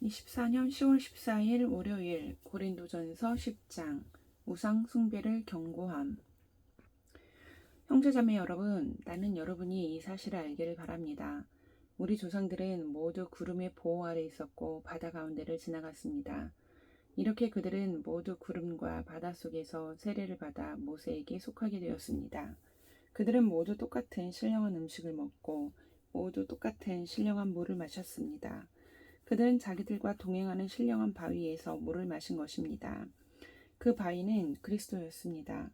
2024년 10월 14일 월요일 고린도전서 10장 우상 숭배를 경고함. 형제자매 여러분, 나는 여러분이 이 사실을 알기를 바랍니다. 우리 조상들은 모두 구름의 보호 아래 있었고 바다 가운데를 지나갔습니다. 이렇게 그들은 모두 구름과 바다 속에서 세례를 받아 모세에게 속하게 되었습니다. 그들은 모두 똑같은 신령한 음식을 먹고 모두 똑같은 신령한 물을 마셨습니다. 그들은 자기들과 동행하는 신령한 바위에서 물을 마신 것입니다. 그 바위는 그리스도였습니다.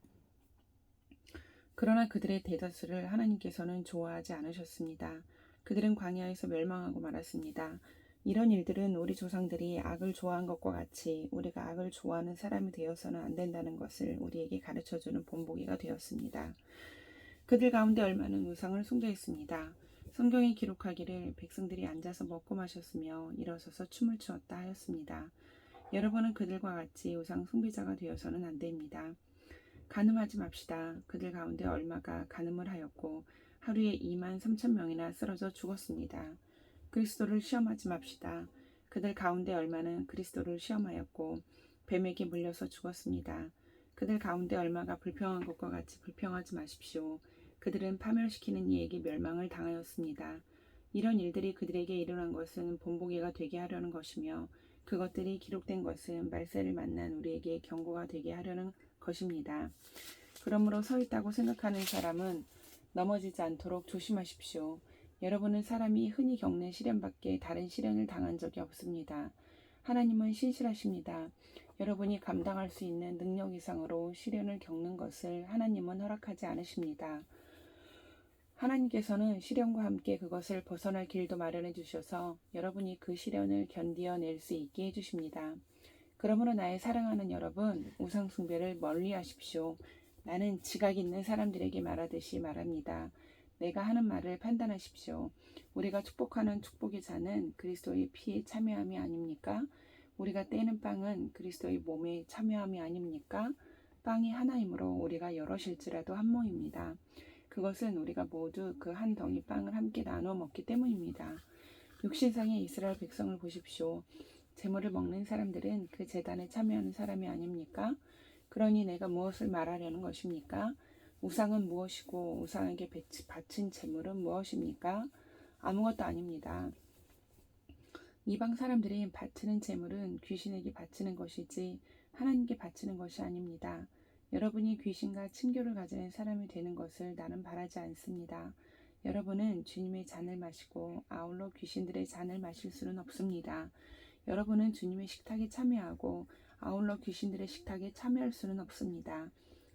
그러나 그들의 대다수를 하나님께서는 좋아하지 않으셨습니다. 그들은 광야에서 멸망하고 말았습니다. 이런 일들은 우리 조상들이 악을 좋아한 것과 같이 우리가 악을 좋아하는 사람이 되어서는 안 된다는 것을 우리에게 가르쳐주는 본보기가 되었습니다. 그들 가운데 얼마는 우상을 숭배했습니다. 성경이 기록하기를 백성들이 앉아서 먹고 마셨으며 일어서서 춤을 추었다 하였습니다. 여러분은 그들과 같이 우상 숭배자가 되어서는 안 됩니다. 간음하지 맙시다. 그들 가운데 얼마가 간음을 하였고 하루에 2만 3천 명이나 쓰러져 죽었습니다. 그리스도를 시험하지 맙시다. 그들 가운데 얼마는 그리스도를 시험하였고 뱀에게 물려서 죽었습니다. 그들 가운데 얼마가 불평한 것과 같이 불평하지 마십시오. 그들은 파멸시키는 이에게 멸망을 당하였습니다. 이런 일들이 그들에게 일어난 것은 본보기가 되게 하려는 것이며 그것들이 기록된 것은 말세를 만난 우리에게 경고가 되게 하려는 것입니다. 그러므로 서 있다고 생각하는 사람은 넘어지지 않도록 조심하십시오. 여러분은 사람이 흔히 겪는 시련밖에 다른 시련을 당한 적이 없습니다. 하나님은 신실하십니다. 여러분이 감당할 수 있는 능력 이상으로 시련을 겪는 것을 하나님은 허락하지 않으십니다. 하나님께서는 시련과 함께 그것을 벗어날 길도 마련해 주셔서 여러분이 그 시련을 견디어낼 수 있게 해주십니다. 그러므로 나의 사랑하는 여러분, 우상 숭배를 멀리 하십시오. 나는 지각 있는 사람들에게 말하듯이 말합니다. 내가 하는 말을 판단하십시오. 우리가 축복하는 축복의 잔은 그리스도의 피에 참여함이 아닙니까? 우리가 떼는 빵은 그리스도의 몸에 참여함이 아닙니까? 빵이 하나이므로 우리가 여럿일지라도 한 모입니다. 그것은 우리가 모두 그 한 덩이 빵을 함께 나눠 먹기 때문입니다. 육신상의 이스라엘 백성을 보십시오. 제물을 먹는 사람들은 그 제단에 참여하는 사람이 아닙니까? 그러니 내가 무엇을 말하려는 것입니까? 우상은 무엇이고 우상에게 바친 제물은 무엇입니까? 아무것도 아닙니다. 이방 사람들이 바치는 제물은 귀신에게 바치는 것이지 하나님께 바치는 것이 아닙니다. 여러분이 귀신과 친교를 가지는 사람이 되는 것을 나는 바라지 않습니다. 여러분은 주님의 잔을 마시고 아울러 귀신들의 잔을 마실 수는 없습니다. 여러분은 주님의 식탁에 참여하고 아울러 귀신들의 식탁에 참여할 수는 없습니다.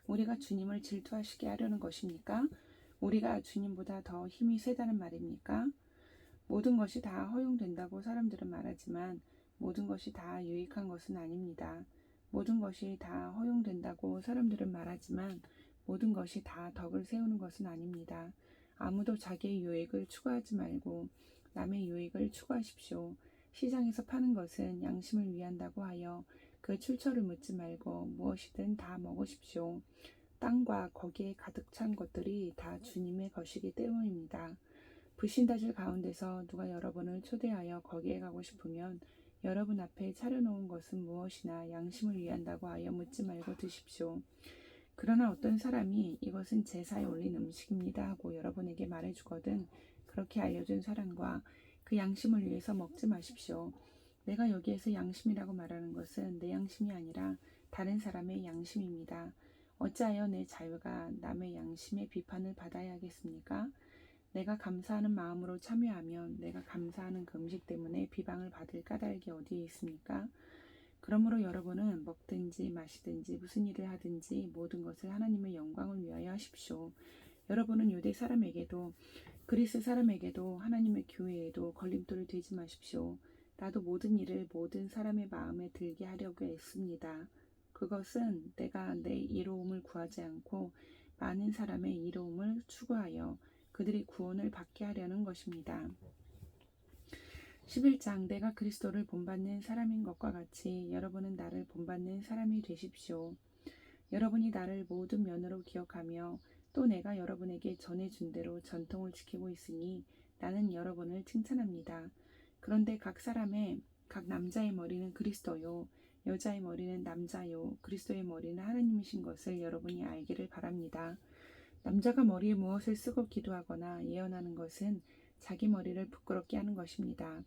우리가 주님을 질투하시게 하려는 것입니까? 우리가 주님보다 더 힘이 세다는 말입니까? 모든 것이 다 허용된다고 사람들은 말하지만 모든 것이 다 유익한 것은 아닙니다. 모든 것이 다 허용된다고 사람들은 말하지만 모든 것이 다 덕을 세우는 것은 아닙니다. 아무도 자기의 유익을 추구하지 말고 남의 유익을 추구하십시오. 시장에서 파는 것은 양심을 위한다고 하여 그 출처를 묻지 말고 무엇이든 다 먹으십시오. 땅과 거기에 가득 찬 것들이 다 주님의 것이기 때문입니다. 불신자들 가운데서 누가 여러분을 초대하여 거기에 가고 싶으면 여러분 앞에 차려놓은 것은 무엇이나 양심을 위한다고 하여 묻지 말고 드십시오. 그러나 어떤 사람이 이것은 제사에 올린 음식입니다 하고 여러분에게 말해주거든 그렇게 알려준 사람과 그 양심을 위해서 먹지 마십시오. 내가 여기에서 양심이라고 말하는 것은 내 양심이 아니라 다른 사람의 양심입니다. 어찌하여 내 자유가 남의 양심의 비판을 받아야 하겠습니까? 내가 감사하는 마음으로 참여하면 내가 감사하는 그 음식 때문에 비방을 받을 까닭이 어디에 있습니까? 그러므로 여러분은 먹든지 마시든지 무슨 일을 하든지 모든 것을 하나님의 영광을 위하여 하십시오. 여러분은 유대 사람에게도 그리스 사람에게도 하나님의 교회에도 걸림돌이 되지 마십시오. 나도 모든 일을 모든 사람의 마음에 들게 하려고 애씁니다. 그것은 내가 내 이로움을 구하지 않고 많은 사람의 이로움을 추구하여 그들이 구원을 받게 하려는 것입니다. 11장 내가 그리스도를 본받는 사람인 것과 같이 여러분은 나를 본받는 사람이 되십시오. 여러분이 나를 모든 면으로 기억하며 또 내가 여러분에게 전해준 대로 전통을 지키고 있으니 나는 여러분을 칭찬합니다. 그런데 각 사람의 각 남자의 머리는 그리스도요 여자의 머리는 남자요 그리스도의 머리는 하나님이신 것을 여러분이 알기를 바랍니다. 남자가 머리에 무엇을 쓰고 기도하거나 예언하는 것은 자기 머리를 부끄럽게 하는 것입니다.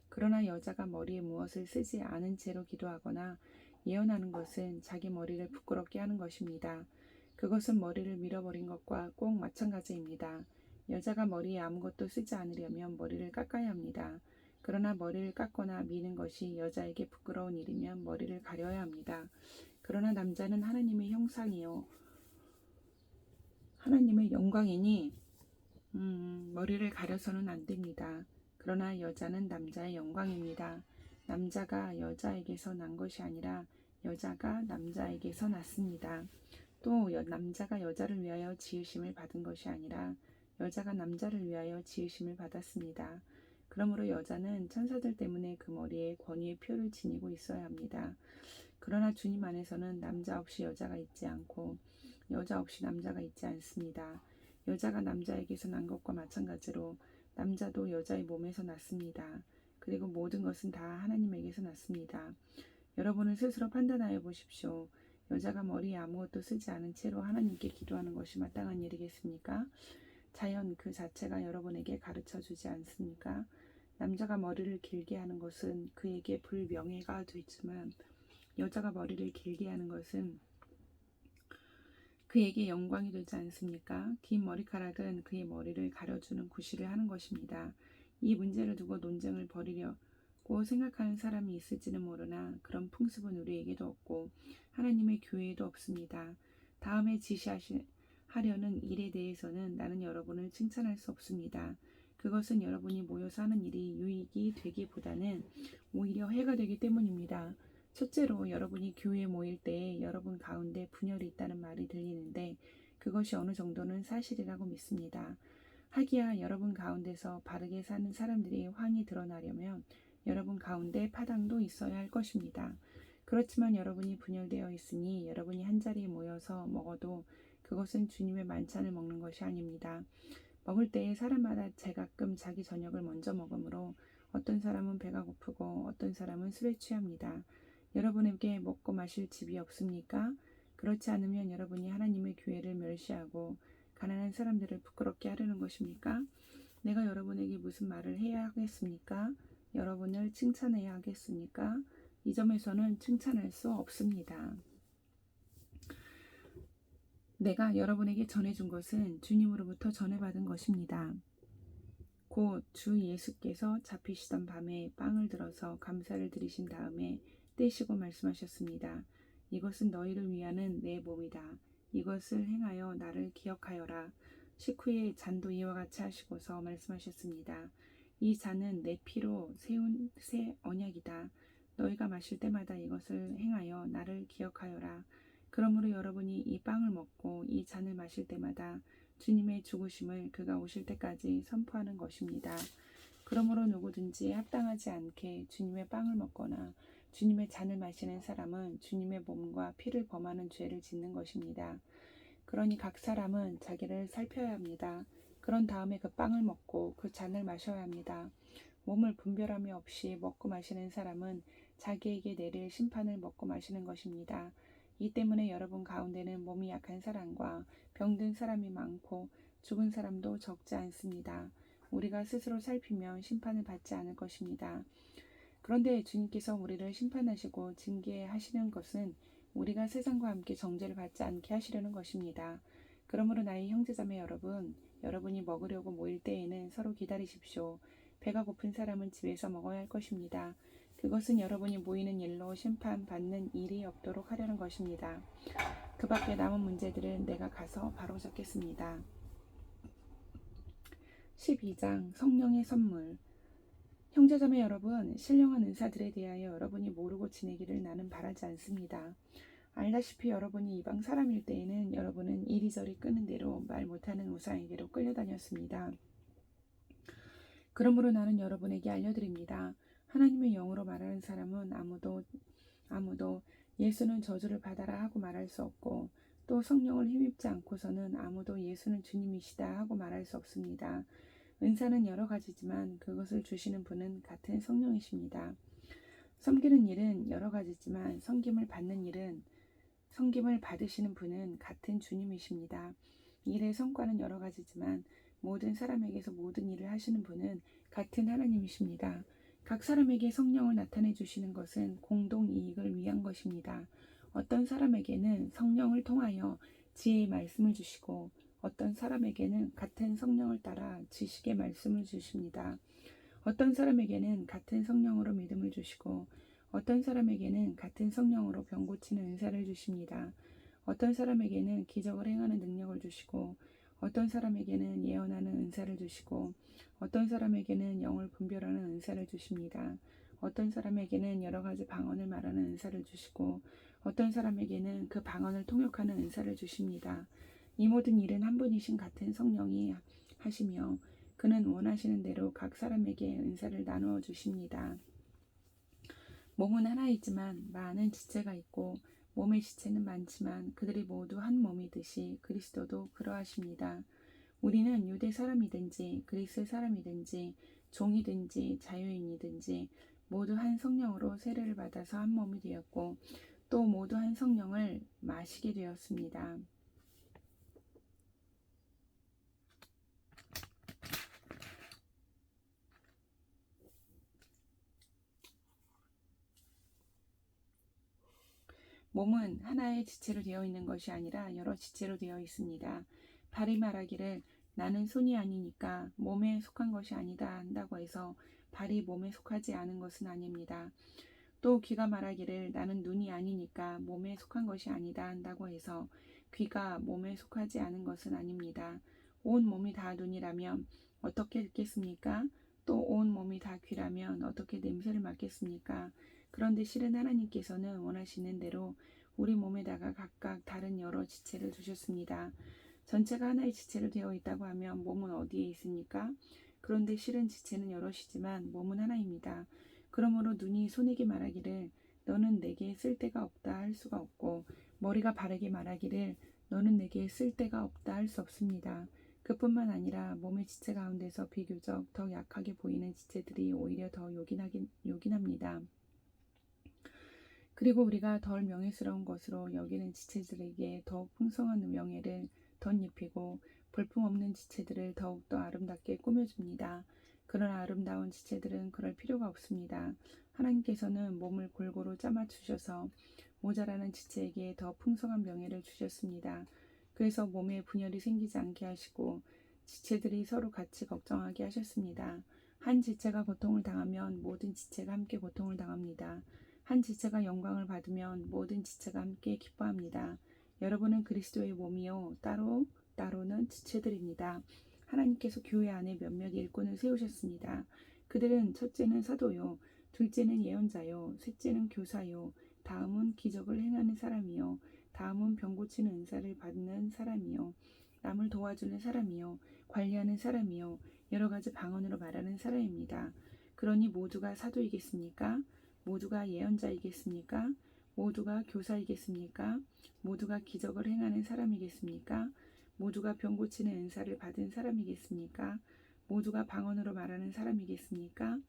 그러나 여자가 머리에 무엇을 쓰지 않은 채로 기도하거나 예언하는 것은 자기 머리를 부끄럽게 하는 것입니다. 그것은 머리를 밀어버린 것과 꼭 마찬가지입니다. 여자가 머리에 아무것도 쓰지 않으려면 머리를 깎아야 합니다. 그러나 머리를 깎거나 미는 것이 여자에게 부끄러운 일이면 머리를 가려야 합니다. 그러나 남자는 하나님의 형상이요 하나님의 영광이니 머리를 가려서는 안 됩니다. 그러나 여자는 남자의 영광입니다. 남자가 여자에게서 난 것이 아니라 여자가 남자에게서 났습니다. 또 남자가 여자를 위하여 지으심을 받은 것이 아니라 여자가 남자를 위하여 지으심을 받았습니다. 그러므로 여자는 천사들 때문에 그 머리에 권위의 표를 지니고 있어야 합니다. 그러나 주님 안에서는 남자 없이 여자가 있지 않고 여자 없이 남자가 있지 않습니다. 여자가 남자에게서 난 것과 마찬가지로 남자도 여자의 몸에서 났습니다. 그리고 모든 것은 다 하나님에게서 났습니다. 여러분은 스스로 판단하여 보십시오. 여자가 머리에 아무것도 쓰지 않은 채로 하나님께 기도하는 것이 마땅한 일이겠습니까? 자연 그 자체가 여러분에게 가르쳐 주지 않습니까? 남자가 머리를 길게 하는 것은 그에게 불명예가 되지만 여자가 머리를 길게 하는 것은 그에게 영광이 되지 않습니까? 긴 머리카락은 그의 머리를 가려주는 구실을 하는 것입니다. 이 문제를 두고 논쟁을 벌이려고 생각하는 사람이 있을지는 모르나 그런 풍습은 우리에게도 없고 하나님의 교회에도 없습니다. 다음에 지시하려는 일에 대해서는 나는 여러분을 칭찬할 수 없습니다. 그것은 여러분이 모여서 하는 일이 유익이 되기보다는 오히려 해가 되기 때문입니다. 첫째로 여러분이 교회에 모일 때에 여러분 가운데 분열이 있다는 말이 들리는데 그것이 어느 정도는 사실이라고 믿습니다. 하기야 여러분 가운데서 바르게 사는 사람들이 환히 드러나려면 여러분 가운데 파당도 있어야 할 것입니다. 그렇지만 여러분이 분열되어 있으니 여러분이 한자리에 모여서 먹어도 그것은 주님의 만찬을 먹는 것이 아닙니다. 먹을 때에 사람마다 제가끔 자기 저녁을 먼저 먹으므로 어떤 사람은 배가 고프고 어떤 사람은 술에 취합니다. 여러분에게 먹고 마실 집이 없습니까? 그렇지 않으면 여러분이 하나님의 교회를 멸시하고 가난한 사람들을 부끄럽게 하려는 것입니까? 내가 여러분에게 무슨 말을 해야 하겠습니까? 여러분을 칭찬해야 하겠습니까? 이 점에서는 칭찬할 수 없습니다. 내가 여러분에게 전해준 것은 주님으로부터 전해받은 것입니다. 곧 주 예수께서 잡히시던 밤에 빵을 들어서 감사를 드리신 다음에 떼시고 말씀하셨습니다. 이것은 너희를 위하는 내 몸이다. 이것을 행하여 나를 기억하여라. 식후에 잔도 이와 같이 하시고서 말씀하셨습니다. 이 잔은 내 피로 세운 새 언약이다. 너희가 마실 때마다 이것을 행하여 나를 기억하여라. 그러므로 여러분이 이 빵을 먹고 이 잔을 마실 때마다 주님의 죽으심을 그가 오실 때까지 선포하는 것입니다. 그러므로 누구든지 합당하지 않게 주님의 빵을 먹거나 주님의 잔을 마시는 사람은 주님의 몸과 피를 범하는 죄를 짓는 것입니다. 그러니 각 사람은 자기를 살펴야 합니다. 그런 다음에 그 빵을 먹고 그 잔을 마셔야 합니다. 몸을 분별함이 없이 먹고 마시는 사람은 자기에게 내릴 심판을 먹고 마시는 것입니다. 이 때문에 여러분 가운데는 몸이 약한 사람과 병든 사람이 많고 죽은 사람도 적지 않습니다. 우리가 스스로 살피면 심판을 받지 않을 것입니다. 그런데 주님께서 우리를 심판하시고 징계하시는 것은 우리가 세상과 함께 정죄를 받지 않게 하시려는 것입니다. 그러므로 나의 형제자매 여러분, 여러분이 먹으려고 모일 때에는 서로 기다리십시오. 배가 고픈 사람은 집에서 먹어야 할 것입니다. 그것은 여러분이 모이는 일로 심판받는 일이 없도록 하려는 것입니다. 그 밖에 남은 문제들은 내가 가서 바로잡겠습니다. 12장 성령의 선물. 형제자매 여러분, 신령한 은사들에 대하여 여러분이 모르고 지내기를 나는 바라지 않습니다. 알다시피 여러분이 이방 사람일 때에는 여러분은 이리저리 끄는 대로 말 못하는 우상에게로 끌려다녔습니다. 그러므로 나는 여러분에게 알려드립니다. 하나님의 영으로 말하는 사람은 아무도 예수는 저주를 받아라 하고 말할 수 없고 또 성령을 힘입지 않고서는 아무도 예수는 주님이시다 하고 말할 수 없습니다. 은사는 여러 가지지만 그것을 주시는 분은 같은 성령이십니다. 섬기는 일은 여러 가지지만 섬김을 받으시는 분은 같은 주님이십니다. 일의 성과는 여러 가지지만 모든 사람에게서 모든 일을 하시는 분은 같은 하나님이십니다. 각 사람에게 성령을 나타내 주시는 것은 공동 이익을 위한 것입니다. 어떤 사람에게는 성령을 통하여 지혜의 말씀을 주시고 어떤 사람에게는 같은 성령을 따라 지식의 말씀을 주십니다. 어떤 사람에게는 같은 성령으로 믿음을 주시고 어떤 사람에게는 같은 성령으로 병 고치는 은사를 주십니다. 어떤 사람에게는 기적을 행하는 능력을 주시고 어떤 사람에게는 예언하는 은사를 주시고 어떤 사람에게는 영을 분별하는 은사를 주십니다. 어떤 사람에게는 여러 가지 방언을 말하는 은사를 주시고 어떤 사람에게는 그 방언을 통역하는 은사를 주십니다. 이 모든 일은 한 분이신 같은 성령이 하시며 그는 원하시는 대로 각 사람에게 은사를 나누어 주십니다. 몸은 하나이지만 많은 지체가 있고 몸의 지체는 많지만 그들이 모두 한 몸이듯이 그리스도도 그러하십니다. 우리는 유대 사람이든지 그리스 사람이든지 종이든지 자유인이든지 모두 한 성령으로 세례를 받아서 한 몸이 되었고 또 모두 한 성령을 마시게 되었습니다. 몸은 하나의 지체로 되어 있는 것이 아니라 여러 지체로 되어 있습니다. 발이 말하기를 나는 손이 아니니까 몸에 속한 것이 아니다 한다고 해서 발이 몸에 속하지 않은 것은 아닙니다. 또 귀가 말하기를 나는 눈이 아니니까 몸에 속한 것이 아니다 한다고 해서 귀가 몸에 속하지 않은 것은 아닙니다. 온 몸이 다 눈이라면 어떻게 듣겠습니까? 또 온 몸이 다 귀라면 어떻게 냄새를 맡겠습니까? 그런데 실은 하나님께서는 원하시는 대로 우리 몸에다가 각각 다른 여러 지체를 주셨습니다. 전체가 하나의 지체로 되어 있다고 하면 몸은 어디에 있습니까? 그런데 실은 지체는 여럿이지만 몸은 하나입니다. 그러므로 눈이 손에게 말하기를 너는 내게 쓸데가 없다 할 수가 없고 머리가 발에게 말하기를 너는 내게 쓸데가 없다 할 수 없습니다. 그뿐만 아니라 몸의 지체 가운데서 비교적 더 약하게 보이는 지체들이 오히려 더 요긴합니다. 그리고 우리가 덜 명예스러운 것으로 여기는 지체들에게 더욱 풍성한 명예를 덧입히고 볼품없는 지체들을 더욱더 아름답게 꾸며줍니다. 그러나 아름다운 지체들은 그럴 필요가 없습니다. 하나님께서는 몸을 골고루 짜맞추셔서 모자라는 지체에게 더 풍성한 명예를 주셨습니다. 그래서 몸에 분열이 생기지 않게 하시고 지체들이 서로 같이 걱정하게 하셨습니다. 한 지체가 고통을 당하면 모든 지체가 함께 고통을 당합니다. 한 지체가 영광을 받으면 모든 지체가 함께 기뻐합니다. 여러분은 그리스도의 몸이요 따로는 지체들입니다. 하나님께서 교회 안에 몇몇 일꾼을 세우셨습니다. 그들은 첫째는 사도요, 둘째는 예언자요, 셋째는 교사요, 다음은 기적을 행하는 사람이요, 다음은 병 고치는 은사를 받는 사람이요, 남을 도와주는 사람이요, 관리하는 사람이요, 여러 가지 방언으로 말하는 사람입니다. 그러니 모두가 사도이겠습니까? 모두가 예언자이겠습니까? 모두가 교사이겠습니까? 모두가 기적을 행하는 사람이겠습니까? 모두가 병 고치는 은사를 받은 사람이겠습니까? 모두가 방언으로 말하는 사람이겠습니까?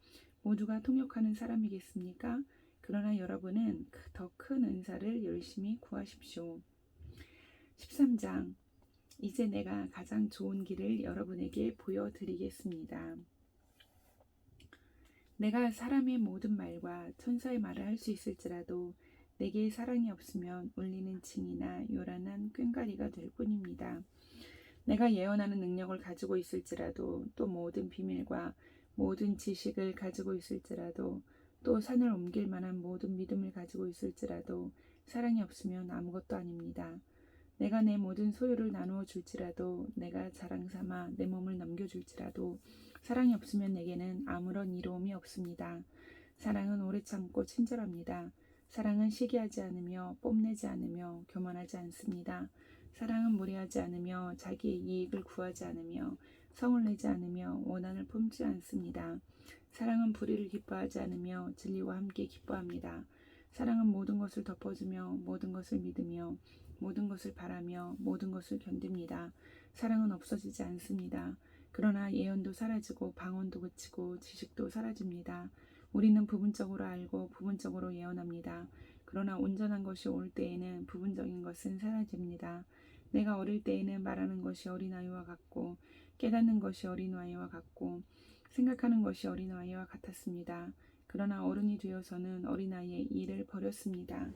모두가 통역하는 사람이겠습니까? 그러나 여러분은 더 큰 은사를 열심히 구하십시오. 13장 이제 내가 가장 좋은 길을 여러분에게 보여드리겠습니다. 내가 사람의 모든 말과 천사의 말을 할 수 있을지라도 내게 사랑이 없으면 울리는 징이나 요란한 꽹과리가 될 뿐입니다. 내가 예언하는 능력을 가지고 있을지라도 또 모든 비밀과 모든 지식을 가지고 있을지라도 또 산을 옮길 만한 모든 믿음을 가지고 있을지라도 사랑이 없으면 아무것도 아닙니다. 내가 내 모든 소유를 나누어 줄지라도 내가 자랑 삼아 내 몸을 넘겨줄지라도 사랑이 없으면 내게는 아무런 이로움이 없습니다. 사랑은 오래 참고 친절합니다. 사랑은 시기하지 않으며 뽐내지 않으며 교만하지 않습니다. 사랑은 무례하지 않으며 자기의 이익을 구하지 않으며 성을 내지 않으며 원한을 품지 않습니다. 사랑은 불의를 기뻐하지 않으며 진리와 함께 기뻐합니다. 사랑은 모든 것을 덮어주며 모든 것을 믿으며 모든 것을 바라며 모든 것을 견딥니다. 사랑은 없어지지 않습니다. 그러나 예언도 사라지고 방언도 그치고 지식도 사라집니다. 우리는 부분적으로 알고 부분적으로 예언합니다. 그러나 온전한 것이 올 때에는 부분적인 것은 사라집니다. 내가 어릴 때에는 말하는 것이 어린아이와 같고 깨닫는 것이 어린아이와 같고 생각하는 것이 어린아이와 같았습니다. 그러나 어른이 되어서는 어린아이의 일을 버렸습니다.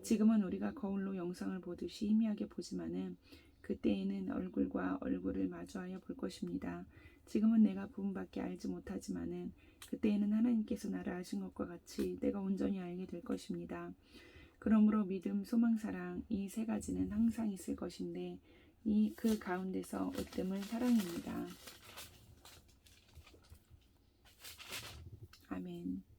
지금은 우리가 거울로 영상을 보듯이 희미하게 보지만은 그때에는 얼굴과 얼굴을 마주하여 볼 것입니다. 지금은 내가 부분밖에 알지 못하지만은 그때에는 하나님께서 나를 아신 것과 같이 내가 온전히 알게 될 것입니다. 그러므로 믿음, 소망, 사랑 이 세 가지는 항상 있을 것인데 그 가운데서 으뜸은 사랑입니다. 아멘.